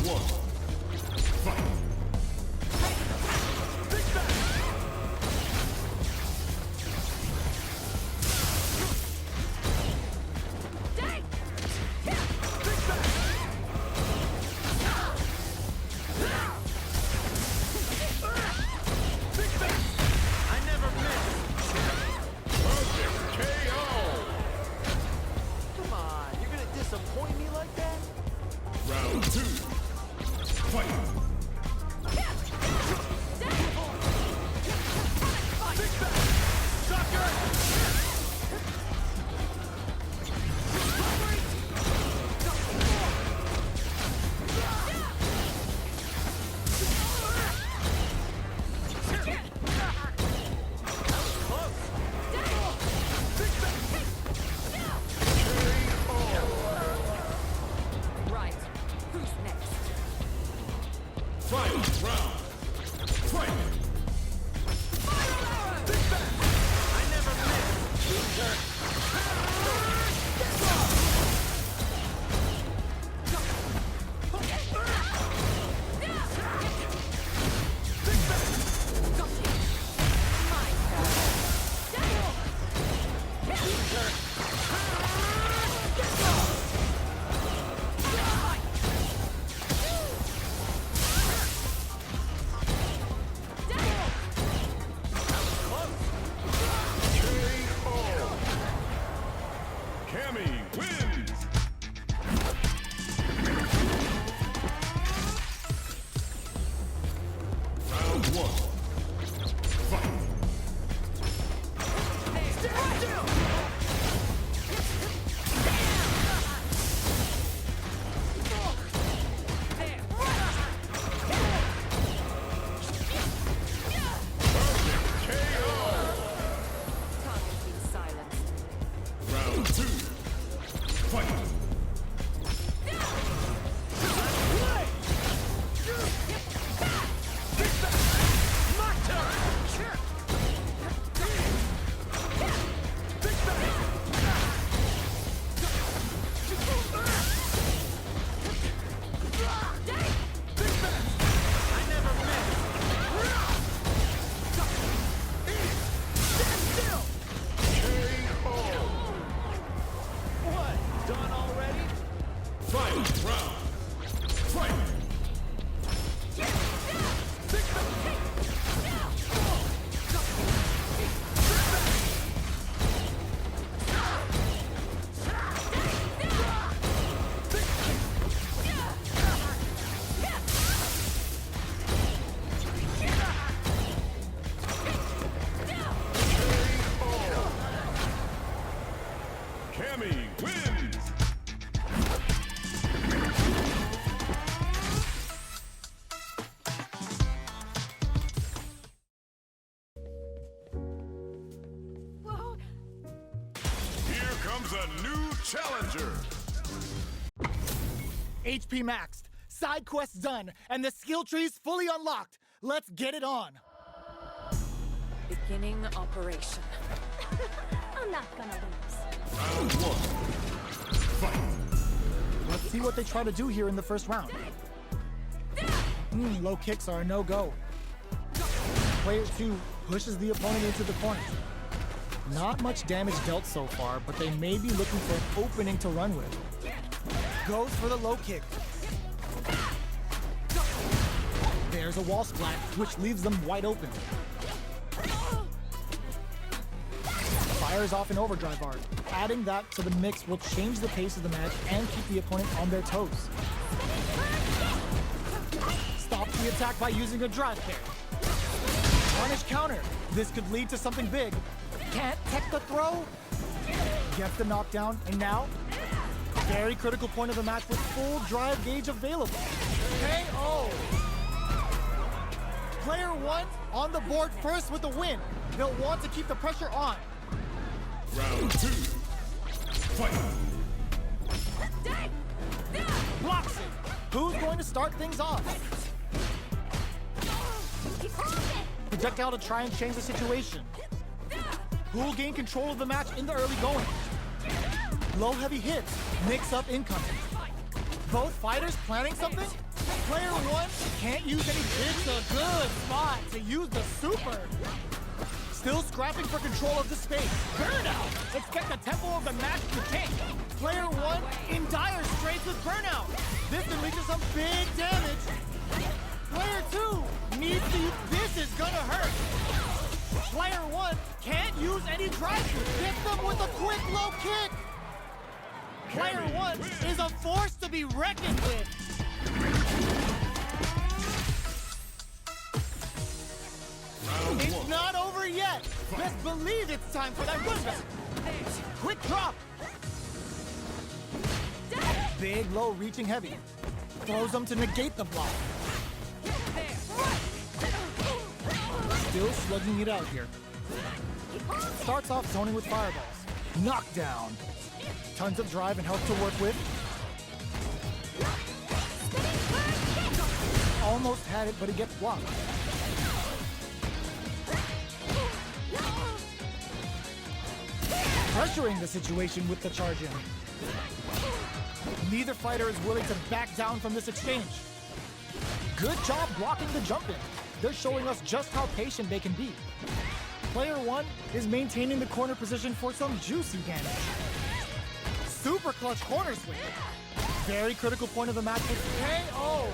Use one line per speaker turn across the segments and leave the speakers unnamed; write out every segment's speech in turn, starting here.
one. Fight.
Disappoint me like that?
Round two. Fight. Final round. Fight!
I never miss.
Wins! Round one. Fight! Round two. Fight!
Done already?
Final round. Fight! Wins! Here comes a new challenger.
HP maxed, side quests done, and the skill tree's fully unlocked. Let's get it on.
Beginning operation.
I'm not gonna lose.
Round one. Fight!
Let's see what they try to do here in the first round. Low kicks are a no-go. Player 2 pushes the opponent into the corner. Not much damage dealt so far, but they may be looking for an opening to run with. Goes for the low kick. There's a wall splat, which leaves them wide open. Fires off an overdrive art. Adding that to the mix will change the pace of the match and keep the opponent on their toes. Stops the attack by using a drive kick. Punish counter. This could lead to something big. Can't tech the throw. Gets the knockdown, and now, very critical point of the match with full drive gauge available. KO! Player 1 on the board first with the win. They'll want to keep the pressure on.
Round two. Fight!
Blocks it. Who's going to start things off? Projectile to try and change the situation. Who'll gain control of the match in the early going? Low heavy hits, mix up incoming. Both fighters planning something? Player one can't use any It's a good spot to use the super. Still scrapping for control of the space. Burnout! Expect the tempo of the match to tank. Player one in dire straits with burnout. This can lead to some big damage. Player two needs to use... This is gonna hurt. Player one can't use any drive-through. Hit them with a quick low kick. Player one is a force to be reckoned with. It's not over yet. Best believe it's time for that run back. Quick drop. Big low reaching heavy. Throws them to negate the block. Still slugging it out here. Starts off zoning with fireballs. Knockdown. Tons of drive and health to work with. Almost had it, but he gets blocked. Pressuring the situation with the charge in. Neither fighter is willing to back down from this exchange. Good job blocking the jump in. They're showing us just how patient they can be. Player one is maintaining the corner position for some juicy damage. Super clutch corner swing. Very critical point of the match with KO.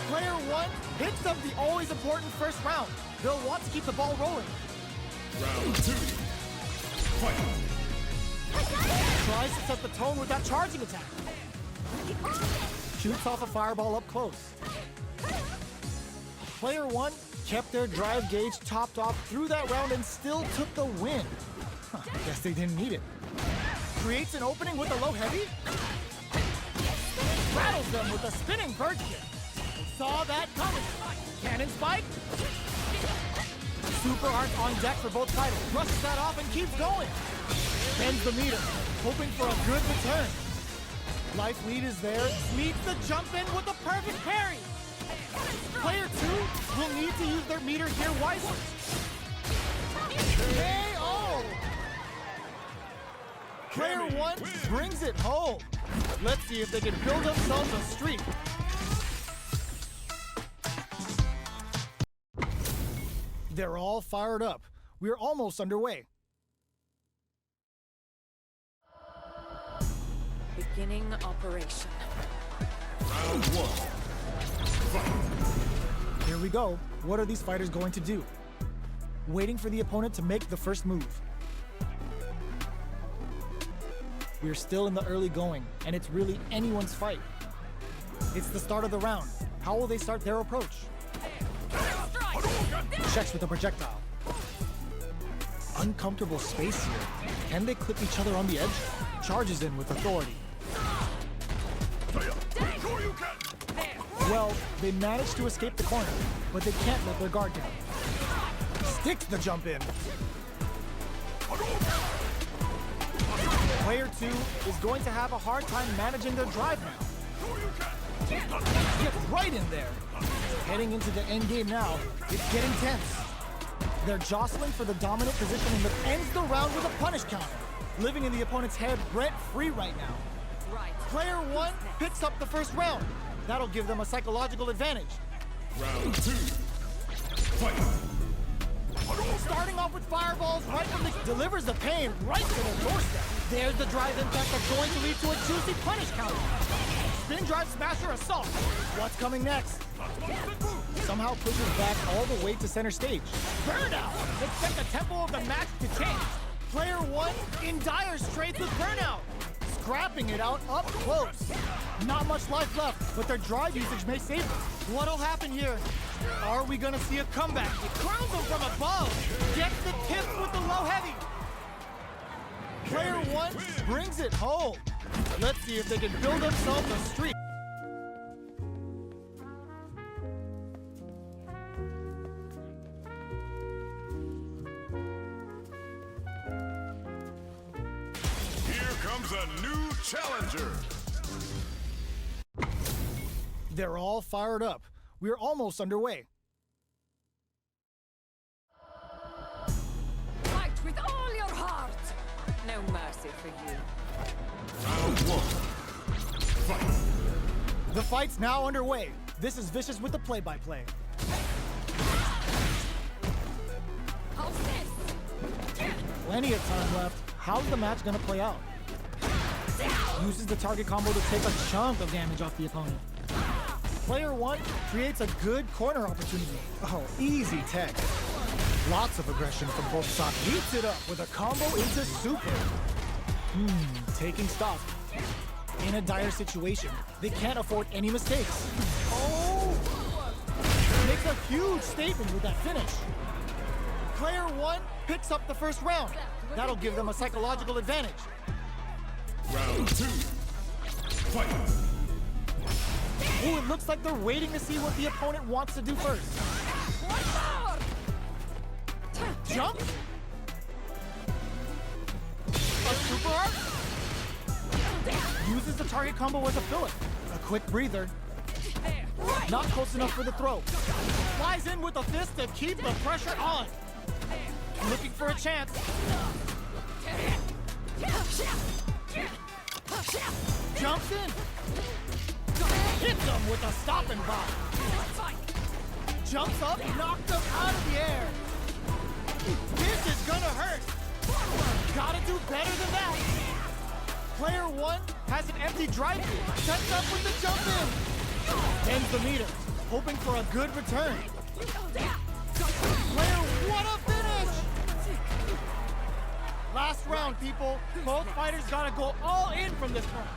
Player one hits them the always important first round. They'll want to keep the ball rolling.
Round two. Fight.
Tries to set the tone with that charging attack. Shoots off a fireball up close. Player one kept their drive gauge topped off through that round and still took the win. Guess they didn't need it. Creates an opening with a low heavy. Rattles them with a spinning bird kick. Saw that coming. Cannon spike. Super art on deck for both titles. Brushes that off and keeps going. Bends the meter, hoping for a good return. Life lead is there. Meets the jump in with a perfect parry. Player two will need to use their meter here wisely. KO! Player one brings it home. Let's see if they can build themselves a streak. They're all fired up. We're almost underway.
Beginning operation.
Round one. Fight.
Here we go. What are these fighters going to do? Waiting for the opponent to make the first move. We're still in the early going, and it's really anyone's fight. It's the start of the round. How will they start their approach? Checks with a projectile. Uncomfortable space here. Can they clip each other on the edge? Charges in with authority. Well, they managed to escape the corner, but they can't let their guard down. Sticks the jump in. Player two is going to have a hard time managing their drive now. Get right in there. Heading into the end game now, it's getting tense. They're jostling for the dominant position that ends the round with a punish counter. Living in the opponent's head rent-free right now. Player one picks up the first round. That'll give them a psychological advantage.
Round two. Fight.
Starting off with fireballs right from the... delivers the pain right to the doorstep. There's the drive impact that's going to lead to a juicy punish counter. Spin drive smasher assault. What's coming next? Somehow pushes back all the way to center stage. Burnout! Expect the tempo of the match to change. Player one in dire straits with burnout. Scrapping it out up close. Not much life left, but their drive usage may save them. What'll happen here? Are we gonna see a comeback? He crowns them from above. Gets the tips with the low heavy. Player one brings it home. Let's see if they can build themselves a streak.
Here comes a new challenger.
They're all fired up. We're almost underway.
Fight with all your heart. No mercy for you.
Round one. Fight.
The fight's now underway. This is Vicious with the play-by-play. Plenty of time left. How's the match gonna play out? Uses the target combo to take a chunk of damage off the opponent. Player 1 creates a good corner opportunity. Oh, easy tech. Lots of aggression from both sides. Heats it up with a combo into super. Taking stock. In a dire situation, they can't afford any mistakes. Oh! Makes a huge statement with that finish. Player 1 picks up the first round. That'll give them a psychological advantage.
Round 2. Fight.
Ooh, it looks like they're waiting to see what the opponent wants to do first. Jump. A super arc. Uses the target combo as a filler. A quick breather. Not close enough for the throw. Flies in with a fist to keep the pressure on. Looking for a chance. Jumps in. Hits him with a stopping block. Jumps up, knocked him out of the air. This is gonna hurt. Gotta do better than that. Player 1 has an empty drive through. Sets up with the jump in. Ends the meter, hoping for a good return. Player, what a finish! Last round, people. Both fighters gotta go all in from this point.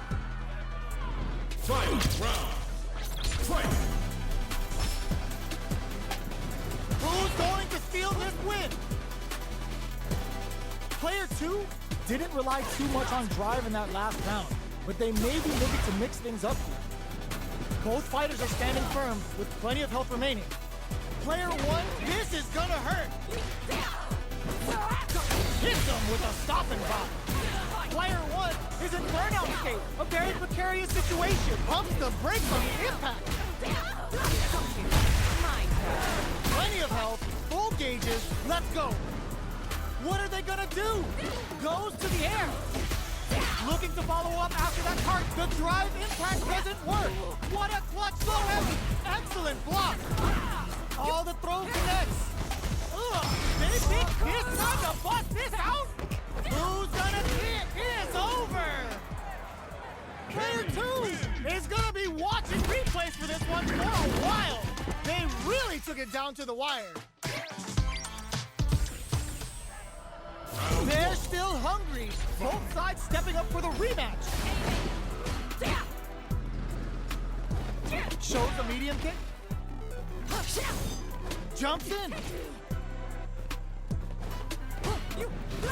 Fight. Round. Fight.
Who's going to steal this win? Player 2 didn't rely too much on drive in that last round, but they may be looking to mix things up here. Both fighters are standing firm with plenty of health remaining. Player 1, this is gonna hurt. Hits him with a stopping block. Player 1 is in burnout state, a very precarious situation. Pumps the brakes on the impact. Plenty of health, full gauges, let's go. What are they gonna do? Goes to the air. Looking to follow up after that cart. The drive impact doesn't work. What a clutch, so heavy. Excellent block. All the throw connects. Ugh, they think this time to bust this out? Who's gonna see it? It's over. Player 2 is gonna be watching replays for this one for a while. They really took it down to the wire. They're still hungry. Both sides stepping up for the rematch. Shows a medium kick. Jumps in.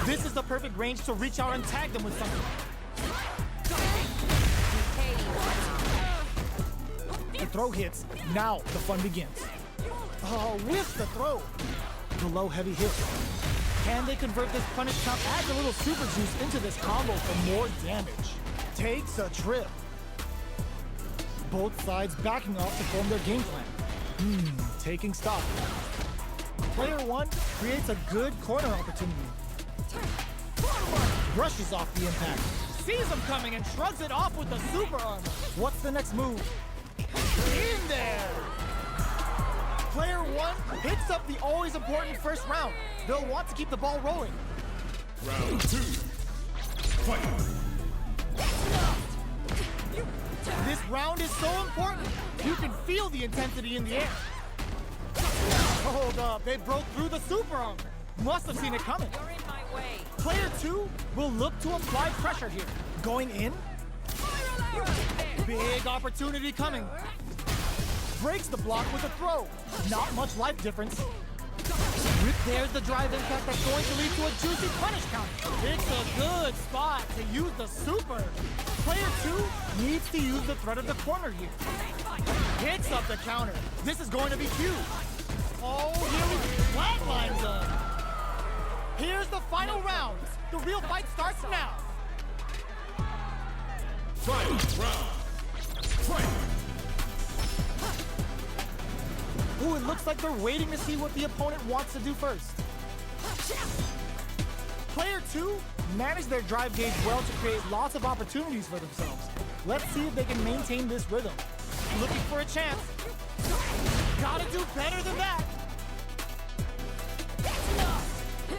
This is the perfect range to reach out and tag them with something. The throw hits. Now the fun begins. Oh, with the throw. The low heavy hit. Can they convert this punish count? Adds a little super juice into this combo for more damage. Takes a trip. Both sides backing off to form their game plan. Taking stock. Player 1 creates a good corner opportunity. Brushes off the impact. Sees him coming and shrugs it off with the super armor. What's the next move? In there! Player 1 picks up the always important first round. They'll want to keep the ball rolling.
Round 2. Fight.
This round is so important. You can feel the intensity in the air. Hold up, they broke through the super armor. Must have seen it coming.
You're in my way.
Player 2 will look to apply pressure here. Going in. Big opportunity coming. Breaks the block with a throw. Not much life difference. There's the drive impact that's going to lead to a juicy punish count. It's a good spot to use the super. Player 2 needs to use the threat of the corner here. Hits up the counter. This is going to be huge. Oh, here we flatlines them. Here's the final round. The real fight starts now.
Fight. Round. Fight.
Ooh, it looks like they're waiting to see what the opponent wants to do first. Player 2 managed their drive gauge well to create lots of opportunities for themselves. Let's see if they can maintain this rhythm. looking for a chance. Gotta do better than that.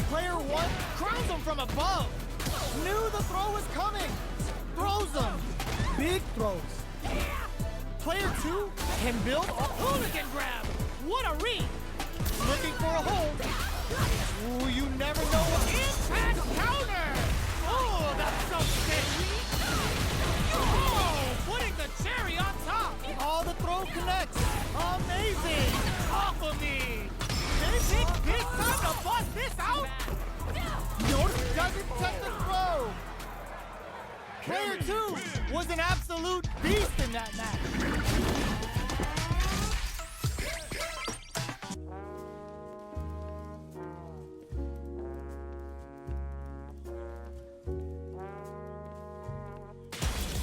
Player 1 crowns him from above. Knew the throw was coming. Throws him. Big throws. Player 2 can build a hooligan grab. What a read. Looking for a hold. Ooh, you never know what impact counter. Oh, that's so scary. Oh, putting the cherry on top. Oh, the throw connects. Amazing. Off of me. They think this time to bust this out? Notice doesn't touch the throw. Player 2 was an absolute beast in that match.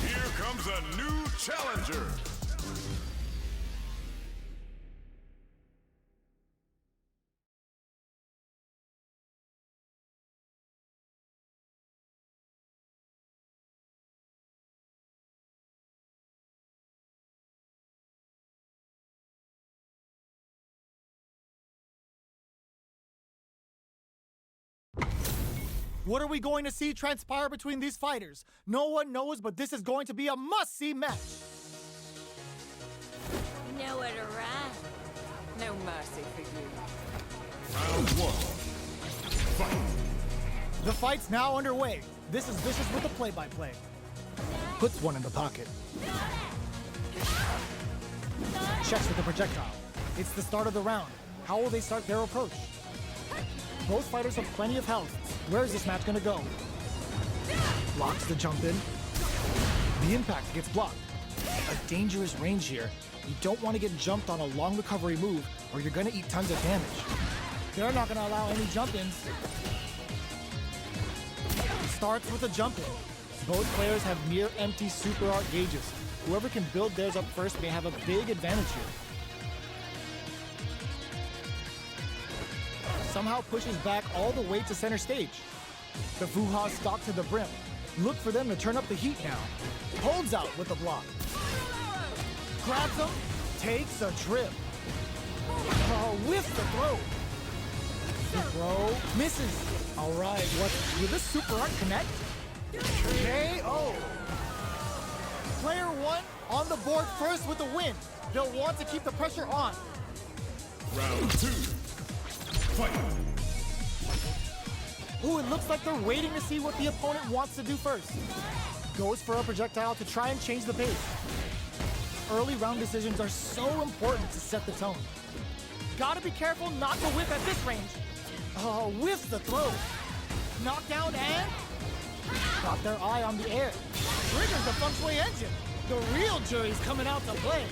Here comes a new challenger.
What are we going to see transpire between these fighters? No one knows, but this is going to be a must-see match.
Nowhere to run. No mercy for you.
Round 1. Fight.
The fight's now underway. This is Vicious with the play-by-play. Puts one in the pocket. Checks with the projectile. It's the start of the round. How will they start their approach? Both fighters have plenty of health. Where's this match gonna go? Blocks the jump in. The impact gets blocked. A dangerous range here. You don't want to get jumped on a long recovery move or you're gonna eat tons of damage. They're not gonna allow any jump-ins. Starts with a jump in. Both players have near empty super art gauges. Whoever can build theirs up first may have a big advantage here. Somehow pushes back all the way to center stage. The Fuha stalk to the brim. Look for them to turn up the heat now. Holds out with the block. Grabs him, takes a trip. Oh, whiffs the throw. The throw misses. All right, will this super art connect? KO. Player 1 on the board first with the win. They'll want to keep the pressure on.
Round 2. Fight.
Ooh, it looks like they're waiting to see what the opponent wants to do first. Goes for a projectile to try and change the pace. Early round decisions are so important to set the tone. Gotta be careful not to whiff at this range. Oh, whiffs the throw. Knockdown and... got their eye on the air. Triggers the feng shui engine. The real jury's coming out to play.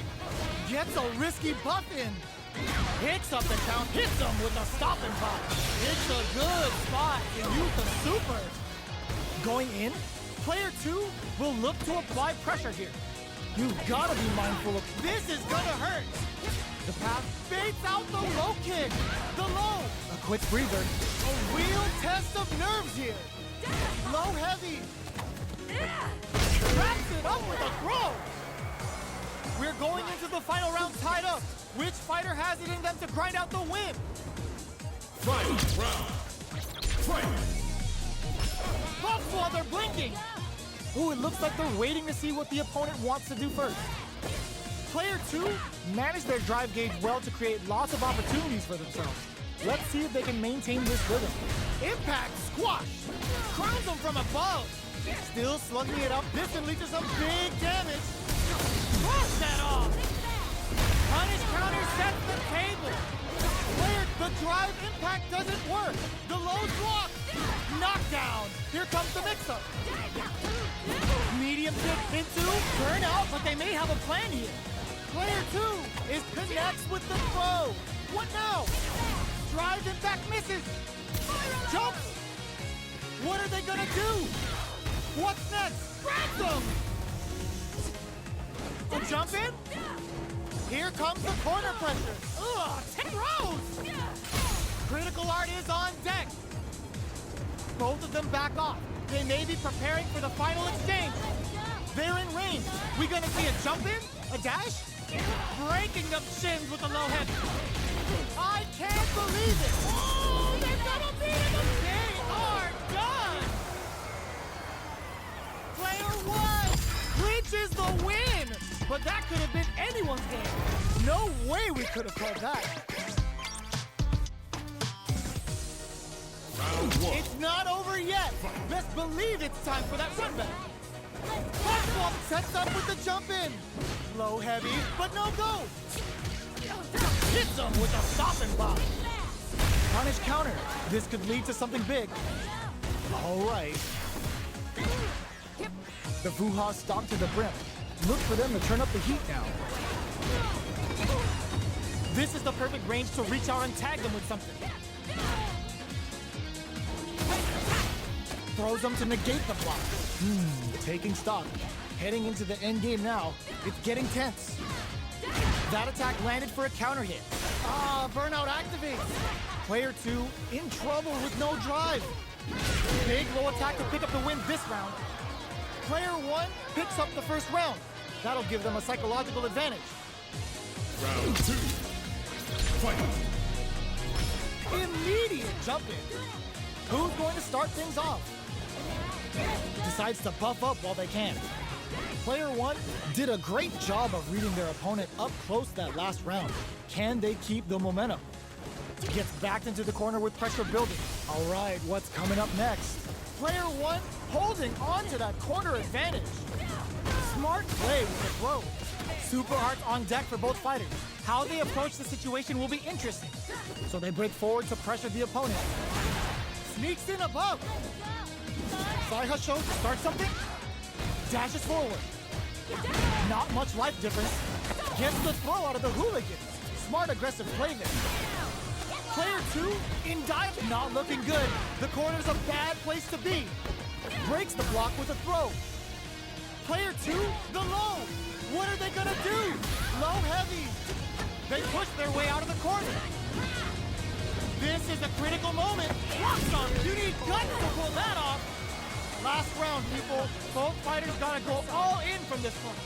Gets a risky buff in. Picks up the count, hits him with a stopping pop. It's a good spot to use the super. Going in, player 2 will look to apply pressure here. You've got to be mindful of this is gonna hurt. The path baits out the low kick. The low, a quick breather. A real test of nerves here. Low heavy. Wraps it up with a throw. We're going into the final round tied up. Which fighter has it in them to grind out the win?
Final round. Fight.
Buffs while they're blinking. Ooh, it looks like they're waiting to see what the opponent wants to do first. Player 2 managed their drive gauge well to create lots of opportunities for themselves. Let's see if they can maintain this rhythm. Impact squash. Crowns them from above. Still slugging it up. This can lead to some big damage. Cross that off. Punish counter sets the table. Player, the drive impact doesn't work. The low block. Knockdown. Here comes the mix-up. Medium kick into. Burn out, but they may have a plan here. Player 2 is connects with the throw. What now? Drive impact misses. Jumps. What are they gonna do? What's next? Grab them. The jump in. Here comes the corner pressure. Ugh, 10 rows. Critical art is on deck. Both of them back off. They may be preparing for the final exchange. They're in range. We gonna see a jump in? A dash? Breaking them shins with the low head. I can't believe it! Oh, they're gonna beat him! They are done! Player one clinches the win! But that could have been anyone's game. No way we could have called that.
Round one.
It's not over yet. Best believe it's time for that run back. Flop sets up with the jump in. Low heavy, but no go. Hits him with a stopping block. Punish counter. This could lead to something big. All right. The Fuha stalk to the brim. Look for them to turn up the heat now. This is the perfect range to reach out and tag them with something. Throws them to negate the block. Taking stock. Heading into the end game now. It's getting tense. That attack landed for a counter hit. Burnout activates. Player 2 in trouble with no drive. Big low attack to pick up the win this round. Player 1 picks up the first round. That'll give them a psychological advantage.
Round 2. Fight.
Immediate jump in. Who's going to start things off? Decides to buff up while they can. Player 1 did a great job of reading their opponent up close that last round. Can they keep the momentum? Gets backed into the corner with pressure building. All right, what's coming up next? Player 1 holding on to that corner advantage. Smart play with the throw. Super Hearts on deck for both fighters. How they approach the situation will be interesting. So they break forward to pressure the opponent. Sneaks in above. Saihasho starts something. Dashes forward. Not much life difference. Gets the throw out of the hooligan. Smart aggressive play there. Player 2 in dive, not looking good. The corner's a bad place to be. Breaks the block with a throw. Player 2, the low. What are they gonna do? Low heavy. They push their way out of the corner. This is a critical moment. Rock stomp. You need guts to pull that off. Last round, people. Both fighters gotta go all in from this one.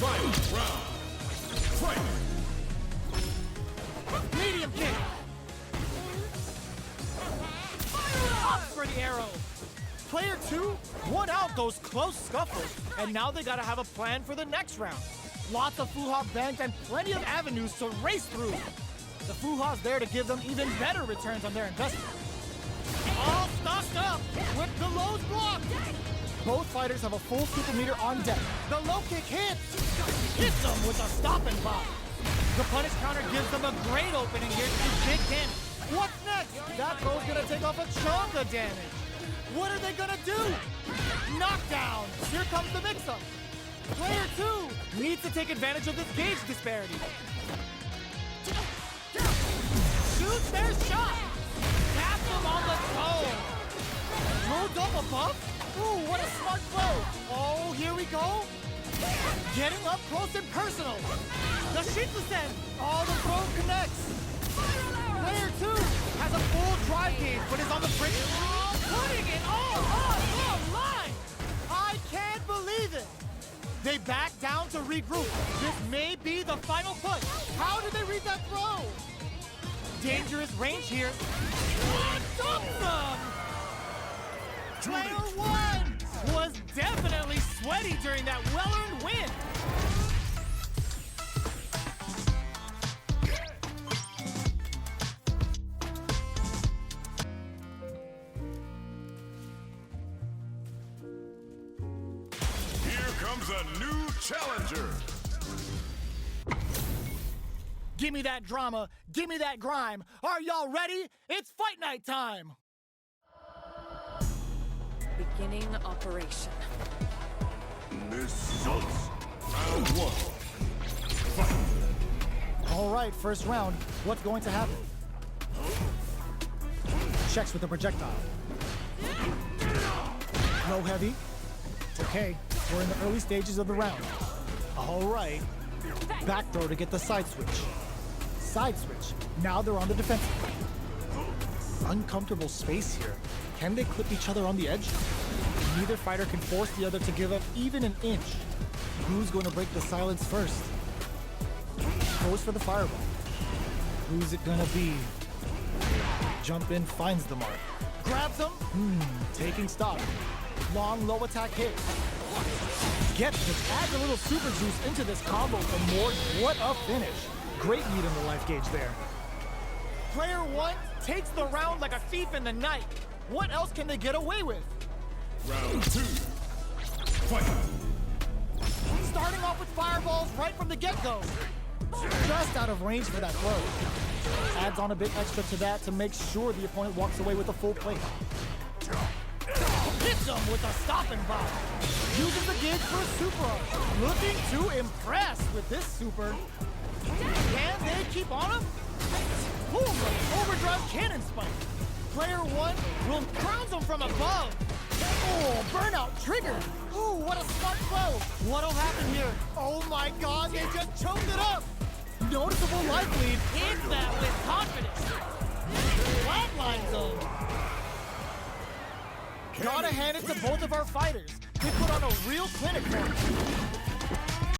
Final round. Fight.
Medium kick. Up for the arrow. Player 2 won out those close scuffles, and now they gotta have a plan for the next round. Lots of Fuha banks and plenty of avenues to race through. The Fuha's there to give them even better returns on their investment. All stocked up with the lows blocked. Both fighters have a full super meter on deck. The low kick hits. Hits them with a stopping block. The punish counter gives them a great opening here to do big damage. What's next? That throw's gonna take off a chunk of damage. What are they gonna do? Knockdown. Here comes the mix-up. Player 2 needs to take advantage of this gauge disparity. Shoots their shot. Tap them on the toe. Throw double buff. Ooh, what a smart throw. Oh, here we go. Getting up close and personal. The Shitsusen. Oh, the throw connects. Player 2 has a full drive gauge, but is on the brink. Putting it all on the line. I can't believe it. They back down to regroup. This may be the final push. How did they read that throw? Dangerous range here. Awesome! Player 1 was definitely sweaty during that well-earned win.
Here comes a new challenger.
Give me that drama, give me that grime. Are y'all ready? It's fight night time.
Beginning operation.
This sucks. Round 1. Fight.
All right, first round. What's going to happen? Checks with the projectile. Low heavy. Okay, we're in the early stages of the round. All right. Back throw to get the side switch. Side switch. Now they're on the defensive. Uncomfortable space here. Can they clip each other on the edge? Neither fighter can force the other to give up even an inch. Who's going to break the silence first? Goes for the fireball. Who's it going to be? Jump in, finds the mark. Grabs him. Taking stock. Long, low attack hit. Gets it. Adds a little super juice into this combo for more. What a finish. Great lead in the life gauge there. Player one takes the round like a thief in the night. What else can they get away with?
Round 2. Fight.
Starting off with fireballs right from the get-go. Just out of range for that throw. Adds on a bit extra to that to make sure the opponent walks away with a full plate. Hits him with a stopping bomb. Uses the gauge for a super. Looking to impress with this super. Can they keep on him? Boom! Overdrive cannon spike. Player one will crowns him from above. Oh, burnout triggered. Ooh, what a smart throw. What'll happen here? Oh my god, they just choked it up. Noticeable life lead. Hits that with confidence. Flatline zone. Gotta hand it to both of our fighters. They put on a real clinic for us.